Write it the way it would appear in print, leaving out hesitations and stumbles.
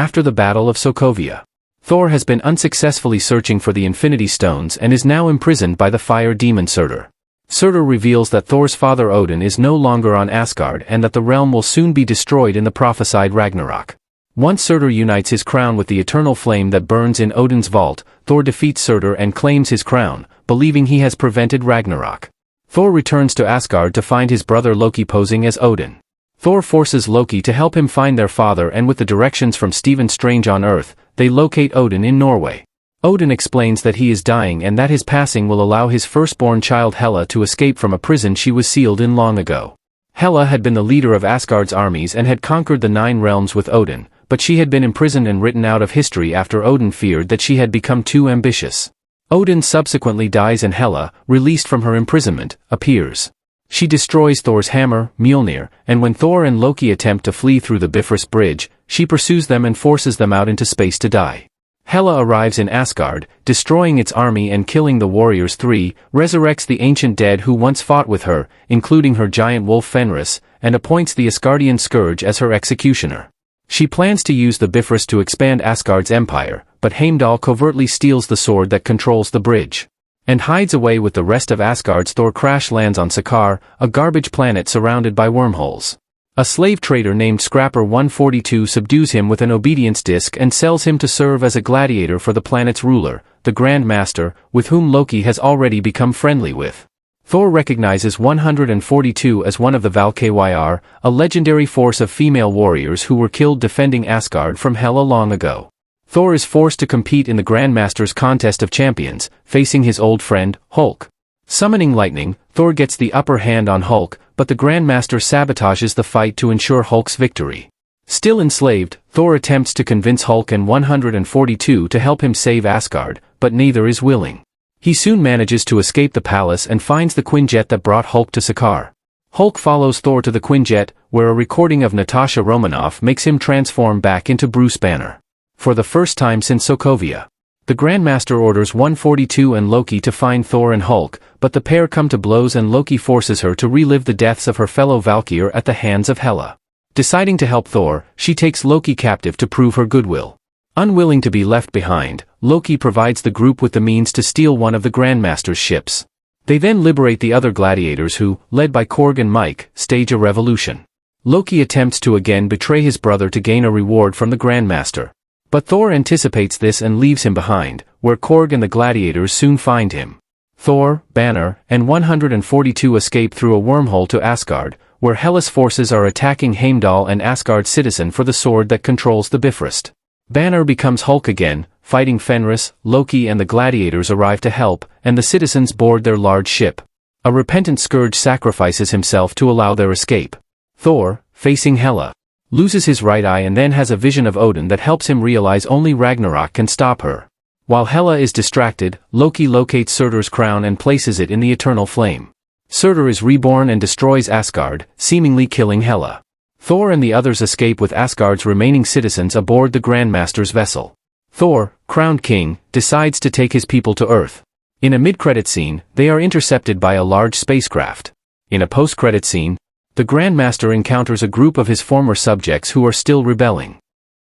After the Battle of Sokovia, Thor has been unsuccessfully searching for the Infinity Stones and is now imprisoned by the fire demon Surtur. Surtur reveals that Thor's father Odin is no longer on Asgard and that the realm will soon be destroyed in the prophesied Ragnarok. Once Surtur unites his crown with the eternal flame that burns in Odin's vault, Thor defeats Surtur and claims his crown, believing he has prevented Ragnarok. Thor returns to Asgard to find his brother Loki posing as Odin. Thor forces Loki to help him find their father, and with the directions from Stephen Strange on Earth, they locate Odin in Norway. Odin explains that he is dying and that his passing will allow his firstborn child Hela to escape from a prison she was sealed in long ago. Hela had been the leader of Asgard's armies and had conquered the 9 realms with Odin, but she had been imprisoned and written out of history after Odin feared that she had become too ambitious. Odin subsequently dies and Hela, released from her imprisonment, appears. She destroys Thor's hammer, Mjolnir, and when Thor and Loki attempt to flee through the Bifrost Bridge, she pursues them and forces them out into space to die. Hela arrives in Asgard, destroying its army and killing the warriors. 3, resurrects the ancient dead who once fought with her, including her giant wolf Fenris, and appoints the Asgardian Scourge as her executioner. She plans to use the Bifrost to expand Asgard's empire, but Heimdall covertly steals the sword that controls the bridge and hides away with the rest of Asgard's. Thor crash lands on Sakaar, a garbage planet surrounded by wormholes. A slave trader named Scrapper 142 subdues him with an obedience disc and sells him to serve as a gladiator for the planet's ruler, the Grand Master, with whom Loki has already become friendly with. Thor recognizes 142 as one of the Valkyr, a legendary force of female warriors who were killed defending Asgard from Hela long ago. Thor is forced to compete in the Grandmaster's Contest of Champions, facing his old friend, Hulk. Summoning lightning, Thor gets the upper hand on Hulk, but the Grandmaster sabotages the fight to ensure Hulk's victory. Still enslaved, Thor attempts to convince Hulk and 142 to help him save Asgard, but neither is willing. He soon manages to escape the palace and finds the Quinjet that brought Hulk to Sakaar. Hulk follows Thor to the Quinjet, where a recording of Natasha Romanoff makes him transform back into Bruce Banner. For the first time since Sokovia, the Grandmaster orders 142 and Loki to find Thor and Hulk, but the pair come to blows and Loki forces her to relive the deaths of her fellow Valkyr at the hands of Hela. Deciding to help Thor, she takes Loki captive to prove her goodwill. Unwilling to be left behind, Loki provides the group with the means to steal one of the Grandmaster's ships. They then liberate the other gladiators who, led by Korg and Mike, stage a revolution. Loki attempts to again betray his brother to gain a reward from the Grandmaster. But Thor anticipates this and leaves him behind, where Korg and the gladiators soon find him. Thor, Banner, and 142 escape through a wormhole to Asgard, where Hela's forces are attacking Heimdall and Asgard's citizen for the sword that controls the Bifrost. Banner becomes Hulk again, fighting Fenris. Loki and the gladiators arrive to help, and the citizens board their large ship. A repentant Scourge sacrifices himself to allow their escape. Thor, facing Hela, loses his right eye and then has a vision of Odin that helps him realize only Ragnarok can stop her. While Hela is distracted, Loki locates Surtur's crown and places it in the eternal flame. Surtur is reborn and destroys Asgard, seemingly killing Hela. Thor and the others escape with Asgard's remaining citizens aboard the Grandmaster's vessel. Thor, crowned king, decides to take his people to Earth. In a mid-credit scene, they are intercepted by a large spacecraft. In a post-credit scene, the Grandmaster encounters a group of his former subjects who are still rebelling.